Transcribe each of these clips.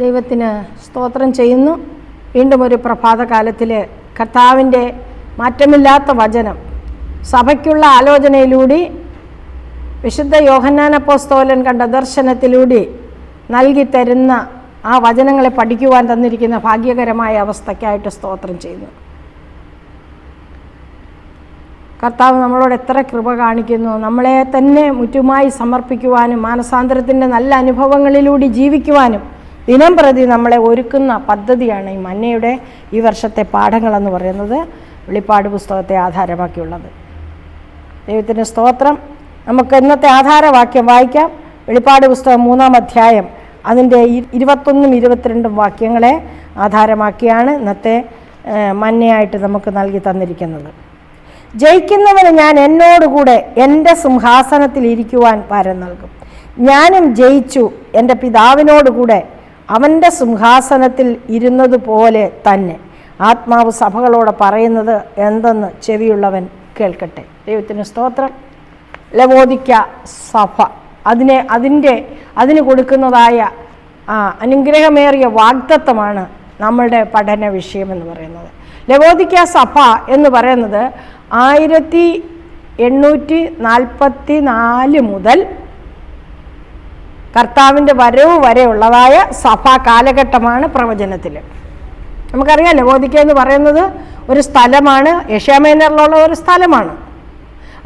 ദൈവത്തിന് സ്തോത്രം ചെയ്യുന്നു. വീണ്ടും ഒരു പ്രഭാതകാലത്തിൽ കർത്താവിൻ്റെ മാറ്റമില്ലാത്ത വചനം സഭയ്ക്കുള്ള ആലോചനയിലൂടെ വിശുദ്ധ യോഹന്നാൻ അപ്പോസ്തലൻ കണ്ട ദർശനത്തിലൂടെ നൽകി തരുന്ന ആ വചനങ്ങളെ പഠിക്കുവാൻ തന്നിരിക്കുന്ന ഭാഗ്യകരമായ അവസ്ഥയ്ക്കായിട്ട് സ്തോത്രം ചെയ്യുന്നു. കർത്താവ് നമ്മളോട് എത്ര കൃപ കാണിക്കുന്നു. നമ്മളെ തന്നെ മുറ്റുമായി സമർപ്പിക്കുവാനും മാനസാന്തരത്തിൻ്റെ നല്ല അനുഭവങ്ങളിലൂടെ ജീവിക്കുവാനും ദിനം പ്രതി നമ്മളെ ഒരുക്കുന്ന പദ്ധതിയാണ് ഈ മന്നയുടെ ഈ വർഷത്തെ പാഠങ്ങളെന്ന് പറയുന്നത്, വെളിപ്പാട് പുസ്തകത്തെ ആധാരമാക്കിയുള്ളത്. ദൈവത്തിൻ്റെ സ്തോത്രം. നമുക്ക് ഇന്നത്തെ ആധാരവാക്യം വായിക്കാം. വെളിപ്പാട് പുസ്തകം 3-ാം അധ്യായം അതിൻ്റെ 21 22 വാക്യങ്ങളെ ആധാരമാക്കിയാണ് ഇന്നത്തെ മന്നയായിട്ട് നമുക്ക് നൽകി തന്നിരിക്കുന്നത്. ജയിക്കുന്നവന് ഞാൻ എന്നോടുകൂടെ എൻ്റെ സിംഹാസനത്തിൽ ഇരിക്കുവാൻ വരം നൽകും. ഞാനും ജയിച്ചു എൻ്റെ പിതാവിനോടുകൂടെ അവൻ്റെ സിംഹാസനത്തിൽ ഇരുന്നതുപോലെ തന്നെ. ആത്മാവ് സഭകളോട് പറയുന്നത് എന്തെന്ന് ചെവിയുള്ളവൻ കേൾക്കട്ടെ. ദൈവത്തിന് സ്തോത്രം. ലവോദിക്ക സഭ അതിന് കൊടുക്കുന്നതായ അനുഗ്രഹമേറിയ വാഗ്ദത്തമാണ് നമ്മളുടെ പഠന വിഷയമെന്ന് പറയുന്നത്. ലവോദിക്ക സഭ എന്ന് പറയുന്നത് 1844 മുതൽ കർത്താവിൻ്റെ വരവ് വരെ ഉള്ളതായ സഭാ കാലഘട്ടമാണ് പ്രവചനത്തിൽ. നമുക്കറിയാം ലവോദിക്ക എന്ന് പറയുന്നത് ഒരു സ്ഥലമാണ്, ഏഷ്യാ മൈനറിലുള്ള ഒരു സ്ഥലമാണ്.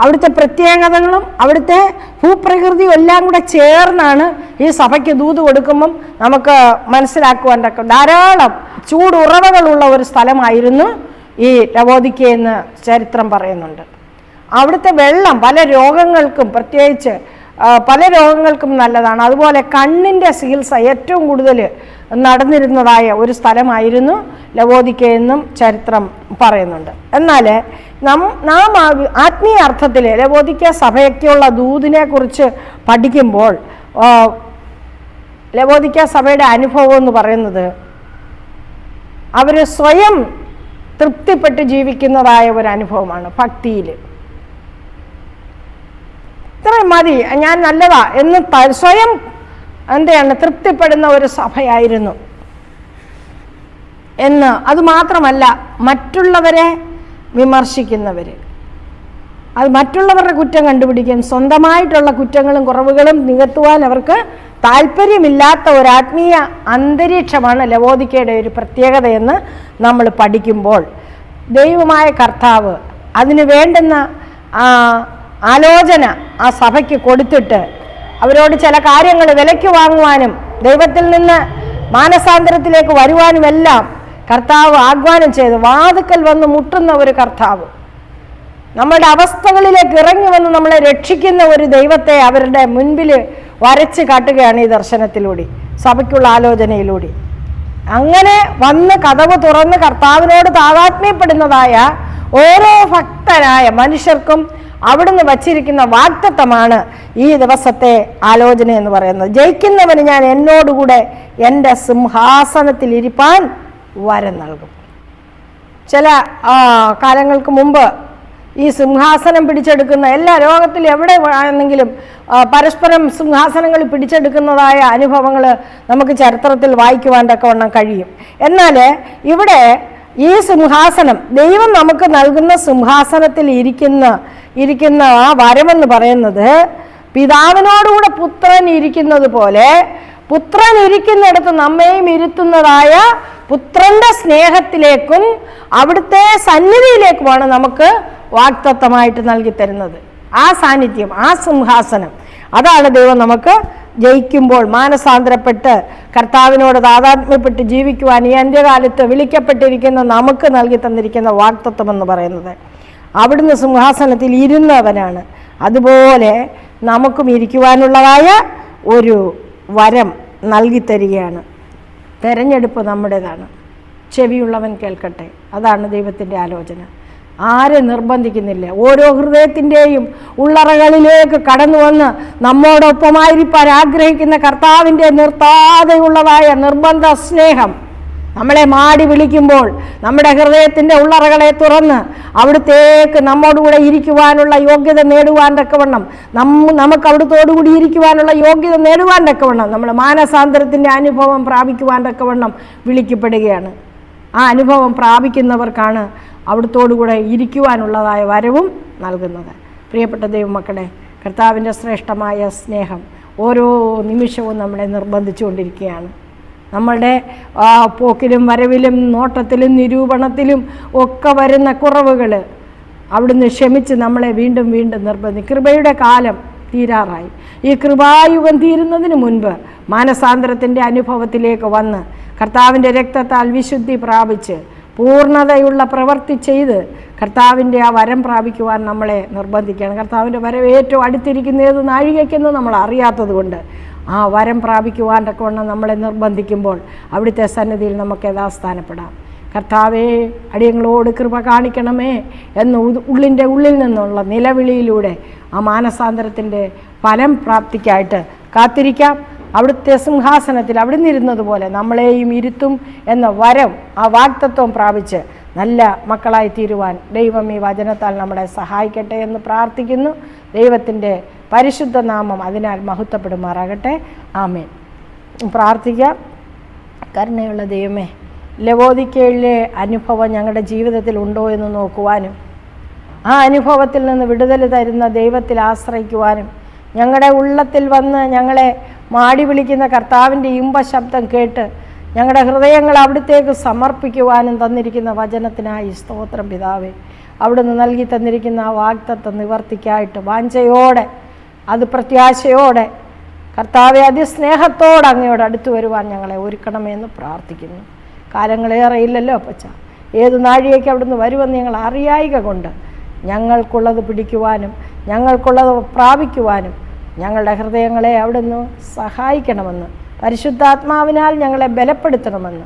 അവിടുത്തെ പ്രത്യേകതകളും അവിടുത്തെ ഭൂപ്രകൃതിയും എല്ലാം കൂടെ ചേർന്നാണ് ഈ സഭയ്ക്ക് ദൂത് കൊടുക്കുമ്പം നമുക്ക് മനസ്സിലാക്കുവാൻ ധാരാളം ചൂടുറവകളുള്ള ഒരു സ്ഥലമായിരുന്നു ഈ ലവോദിക്ക എന്ന് ചരിത്രം പറയുന്നുണ്ട്. അവിടുത്തെ വെള്ളം പല രോഗങ്ങൾക്കും, പ്രത്യേകിച്ച് പല രോഗങ്ങൾക്കും നല്ലതാണ്. അതുപോലെ കണ്ണിൻ്റെ ചികിത്സ ഏറ്റവും കൂടുതൽ നടന്നിരുന്നതായ ഒരു സ്ഥലമായിരുന്നു ലവോദിക്ക എന്നും ചരിത്രം പറയുന്നുണ്ട്. എന്നാൽ നാം ആത്മീയ അർത്ഥത്തിൽ ലവോദിക്ക സഭയ്ക്കുള്ള ദൂതിനെ കുറിച്ച് പഠിക്കുമ്പോൾ ലവോദിക്ക സഭയുടെ അനുഭവം എന്ന് പറയുന്നത് അവർ സ്വയം തൃപ്തിപ്പെട്ട് ജീവിക്കുന്നതായ ഒരു അനുഭവമാണ്. ഭക്തിയിൽ ഇത്രയും മതി, ഞാൻ നല്ലതാ എന്ന് സ്വയം തൃപ്തിപ്പെടുന്ന ഒരു സഭയായിരുന്നു എന്ന്. അതുമാത്രമല്ല, മറ്റുള്ളവരെ വിമർശിക്കുന്നവർ, അത് മറ്റുള്ളവരുടെ കുറ്റം കണ്ടുപിടിക്കും, സ്വന്തമായിട്ടുള്ള കുറ്റങ്ങളും കുറവുകളും നികത്തുവാൻ അവർക്ക് താല്പര്യമില്ലാത്ത ഒരു ആത്മീയ അന്തരീക്ഷമാണ് ലവോദിക്കയുടെ ഒരു പ്രത്യേകതയെന്ന് നമ്മൾ പഠിക്കുമ്പോൾ ദൈവമായ കർത്താവ് അതിന് വേണ്ടുന്ന ആലോചന ആ സഭയ്ക്ക് കൊടുത്തിട്ട് അവരോട് ചില കാര്യങ്ങൾ വിലയ്ക്ക് വാങ്ങുവാനും ദൈവത്തിൽ നിന്ന് മാനസാന്തരത്തിലേക്ക് വരുവാനുമെല്ലാം കർത്താവ് ആഹ്വാനം ചെയ്തു. വാതുക്കൽ വന്ന് മുട്ടുന്ന ഒരു കർത്താവ്, നമ്മളുടെ അവസ്ഥകളിലേക്ക് ഇറങ്ങി വന്ന് നമ്മളെ രക്ഷിക്കുന്ന ഒരു ദൈവത്തെ അവരുടെ മുൻപിൽ വരച്ച് കാട്ടുകയാണ് ഈ ദർശനത്തിലൂടെ, സഭയ്ക്കുള്ള ആലോചനയിലൂടെ. അങ്ങനെ വന്ന് കതവ് തുറന്ന് കർത്താവിനോട് താതാത്മ്യപ്പെടുന്നതായ ഓരോ ഭക്തരായ മനുഷ്യർക്കും അവിടുന്ന് വച്ചിരിക്കുന്ന വാഗ്ദത്തമാണ് ഈ ദിവസത്തെ ആലോചന എന്ന് പറയുന്നത്. ജയിക്കുന്നവന് ഞാൻ എന്നോടുകൂടെ എൻ്റെ സിംഹാസനത്തിൽ ഇരിപ്പാൻ വരം നൽകും. ചില കാലങ്ങൾക്ക് മുമ്പ് ഈ സിംഹാസനം പിടിച്ചെടുക്കുന്ന എല്ലാ ലോകത്തിൽ എവിടെ ആണെങ്കിലും പരസ്പരം സിംഹാസനങ്ങൾ പിടിച്ചെടുക്കുന്നതായ അനുഭവങ്ങൾ നമുക്ക് ചരിത്രത്തിൽ വായിക്കുവാൻ തക്കവണ്ണം കഴിയും. എന്നാൽ ഇവിടെ ഈ സിംഹാസനം, ദൈവം നമുക്ക് നൽകുന്ന സിംഹാസനത്തിൽ ഇരിക്കുന്ന ആ വരമെന്ന് പറയുന്നത് പിതാവിനോടുകൂടെ പുത്രൻ ഇരിക്കുന്നത് പോലെ പുത്രൻ ഇരിക്കുന്നിടത്ത് നമ്മയും ഇരുത്തുന്നതായ പുത്രന്റെ സ്നേഹത്തിലേക്കും അവിടുത്തെ സന്നിധിയിലേക്കുമാണ് നമുക്ക് വാഗ്ദത്തമായിട്ട് നൽകി തരുന്നത്. ആ സാന്നിധ്യം, ആ സിംഹാസനം, അതാണ് ദൈവം നമുക്ക് ജയിക്കുമ്പോൾ മാനസാന്തരപ്പെട്ട് കർത്താവിനോട് താതാത്മ്യപ്പെട്ട് ജീവിക്കുവാൻ ഈ അന്ത്യകാലത്ത് വിളിക്കപ്പെട്ടിരിക്കുന്ന നമുക്ക് നൽകി തന്നിരിക്കുന്ന വാഗ്ദത്തം എന്ന് പറയുന്നത്. അവിടുന്ന് സിംഹാസനത്തിൽ ഇരുന്നവനാണ്. അതുപോലെ നമുക്കും ഇരിക്കുവാനുള്ളതായ ഒരു വരം നൽകി തരികയാണ്. തെരഞ്ഞെടുപ്പ് നമ്മുടേതാണ്. ചെവിയുള്ളവൻ കേൾക്കട്ടെ. അതാണ് ദൈവത്തിൻ്റെ ആലോചന. ആരെ നിർബന്ധിക്കുന്നില്ല. ഓരോ ഹൃദയത്തിൻ്റെയും ഉള്ളറകളിലേക്ക് കടന്നു വന്ന് നമ്മോടൊപ്പമായിരിക്കാൻ ആഗ്രഹിക്കുന്ന കർത്താവിൻ്റെ നിർത്താതെയുള്ളതായ നിർബന്ധ സ്നേഹം നമ്മളെ മാടി വിളിക്കുമ്പോൾ നമ്മുടെ ഹൃദയത്തിൻ്റെ ഉള്ളറകളെ തുറന്ന് അവിടുത്തേക്ക് നമ്മോടുകൂടെ ഇരിക്കുവാനുള്ള യോഗ്യത നേടുവാൻ തക്കവണ്ണം, നമുക്ക് അവിടുത്തോടുകൂടി ഇരിക്കുവാനുള്ള യോഗ്യത നേടുവാൻ തക്കവണ്ണം, നമ്മൾ മാനസാന്തരത്തിൻ്റെ അനുഭവം പ്രാപിക്കുവാൻ തക്കവണ്ണം വിളിക്കപ്പെടുകയാണ്. ആ അനുഭവം പ്രാപിക്കുന്നവർക്കാണ് അവിടുത്തോടുകൂടെ ഇരിക്കുവാനുള്ളതായ വരവും നൽകുന്നത്. പ്രിയപ്പെട്ട ദൈവമക്കളെ, കർത്താവിൻ്റെ ശ്രേഷ്ഠമായ സ്നേഹം ഓരോ നിമിഷവും നമ്മളെ നിർബന്ധിച്ചുകൊണ്ടിരിക്കുകയാണ്. നമ്മളുടെ പോക്കിലും വരവിലും നോട്ടത്തിലും നിരൂപണത്തിലും ഒക്കെ വരുന്ന കുറവുകൾ അവിടുന്ന് ക്ഷമിച്ച് നമ്മളെ വീണ്ടും വീണ്ടും നിർബന്ധിക്കും. കൃപയുടെ കാലം തീരാറായി. ഈ കൃപായുഗം തീരുന്നതിന് മുൻപ് മാനസാന്തരത്തിൻ്റെ അനുഭവത്തിലേക്ക് വന്ന് കർത്താവിൻ്റെ രക്തത്താൽ വിശുദ്ധി പ്രാപിച്ച് പൂർണ്ണതയുള്ള പ്രവൃത്തി ചെയ്ത് കർത്താവിൻ്റെ ആ വരം പ്രാപിക്കുവാൻ നമ്മളെ നിർബന്ധിക്കുകയാണ്. കർത്താവിൻ്റെ വരം ഏറ്റവും അടുത്തിരിക്കുന്ന ഏത് നാഴികയ്ക്കെന്ന് നമ്മൾ അറിയാത്തത് കൊണ്ട് ആ വരം പ്രാപിക്കുവാൻ തക്കവണ്ണം നമ്മളെ നിർബന്ധിക്കുമ്പോൾ അവിടുത്തെ സന്നിധിയിൽ നമുക്ക് യഥാസ്ഥാനപ്പെടാം. കർത്താവേ, അടിയങ്ങളോട് കൃപ കാണിക്കണമേ എന്ന് ഉള്ളിൻ്റെ ഉള്ളിൽ നിന്നുള്ള നിലവിളിയിലൂടെ ആ മാനസാന്തരത്തിൻ്റെ ഫലം പ്രാപ്തിക്കായിട്ട് കാത്തിരിക്കാം. അവിടുത്തെ സിംഹാസനത്തിൽ അവിടുന്ന് ഇരുന്നതുപോലെ നമ്മളെയും ഇരുത്തും എന്ന വരം, ആ വാഗ്ദത്വം പ്രാപിച്ച് നല്ല മക്കളായി തീരുവാൻ ദൈവം ഈ വചനത്താൽ നമ്മളെ സഹായിക്കട്ടെ എന്ന് പ്രാർത്ഥിക്കുന്നു. ദൈവത്തിൻ്റെ പരിശുദ്ധ നാമം അതിനാൽ മഹത്വപ്പെടുമാറാകട്ടെ. ആമേൻ. പ്രാർത്ഥിക്കാം. കരുണയുള്ള ദൈവമേ, ലവോദിക്കയിലെ അനുഭവം ഞങ്ങളുടെ ജീവിതത്തിൽ ഉണ്ടോ എന്ന് നോക്കുവാനും ആ അനുഭവത്തിൽ നിന്ന് വിടുതൽ തരുന്ന ദൈവത്തിൽ ആശ്രയിക്കുവാനും ഞങ്ങളുടെ ഉള്ളത്തിൽ വന്ന് ഞങ്ങളെ മാടി വിളിക്കുന്ന കർത്താവിൻ്റെ ഇമ്പശബ്ദം കേട്ട് ഞങ്ങളുടെ ഹൃദയങ്ങൾ അവിടുത്തേക്ക് സമർപ്പിക്കുവാനും തന്നിരിക്കുന്ന വചനത്തിനായി സ്തോത്രം പിതാവേ. അവിടുന്ന് നൽകി തന്നിരിക്കുന്ന ആ വാഗ്ദത്തം നിവർത്തിക്കായിട്ട് വാഞ്ചയോടെ, അത് പ്രത്യാശയോടെ കർത്താവെ അതിസ്നേഹത്തോടെ അങ്ങയോട് അടുത്തു വരുവാൻ ഞങ്ങളെ ഒരുക്കണമെന്ന് പ്രാർത്ഥിക്കുന്നു. കാലങ്ങളേറെ ഇല്ലല്ലോ അപ്പച്ച, ഏത് നാഴികയ്ക്ക് അവിടുന്ന് വരുമെന്ന് ഞങ്ങൾ അറിയായിക കൊണ്ട് ഞങ്ങൾക്കുള്ളത് പിടിക്കുവാനും ഞങ്ങൾക്കുള്ളത് പ്രാപിക്കുവാനും ഞങ്ങളുടെ ഹൃദയങ്ങളെ അവിടുന്ന് സഹായിക്കണമെന്ന്, പരിശുദ്ധാത്മാവിനാൽ ഞങ്ങളെ ബലപ്പെടുത്തണമെന്ന്,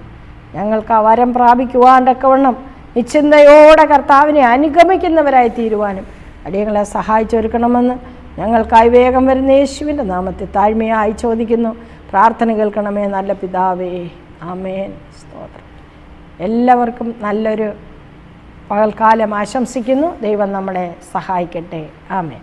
ഞങ്ങൾക്ക് ആ വരം പ്രാപിക്കുവാൻ തക്കവണ്ണം നിശ്ചിന്തയോടെ കർത്താവിനെ അനുഗമിക്കുന്നവരായി തീരുവാനും അടിയങ്ങളെ സഹായിച്ചൊരുക്കണമെന്ന് ഞങ്ങൾക്കായി വേഗം വരുന്ന യേശുവിൻ്റെ നാമത്തിൽ താഴ്മയായി ചോദിക്കുന്നു. പ്രാർത്ഥന കേൾക്കണമേ നല്ല പിതാവേ. ആമേൻ. സ്തോത്രം. എല്ലാവർക്കും നല്ലൊരു പകൽക്കാലം ആശംസിക്കുന്നു. ദൈവം നമ്മളെ സഹായിക്കട്ടെ. ആമേൻ.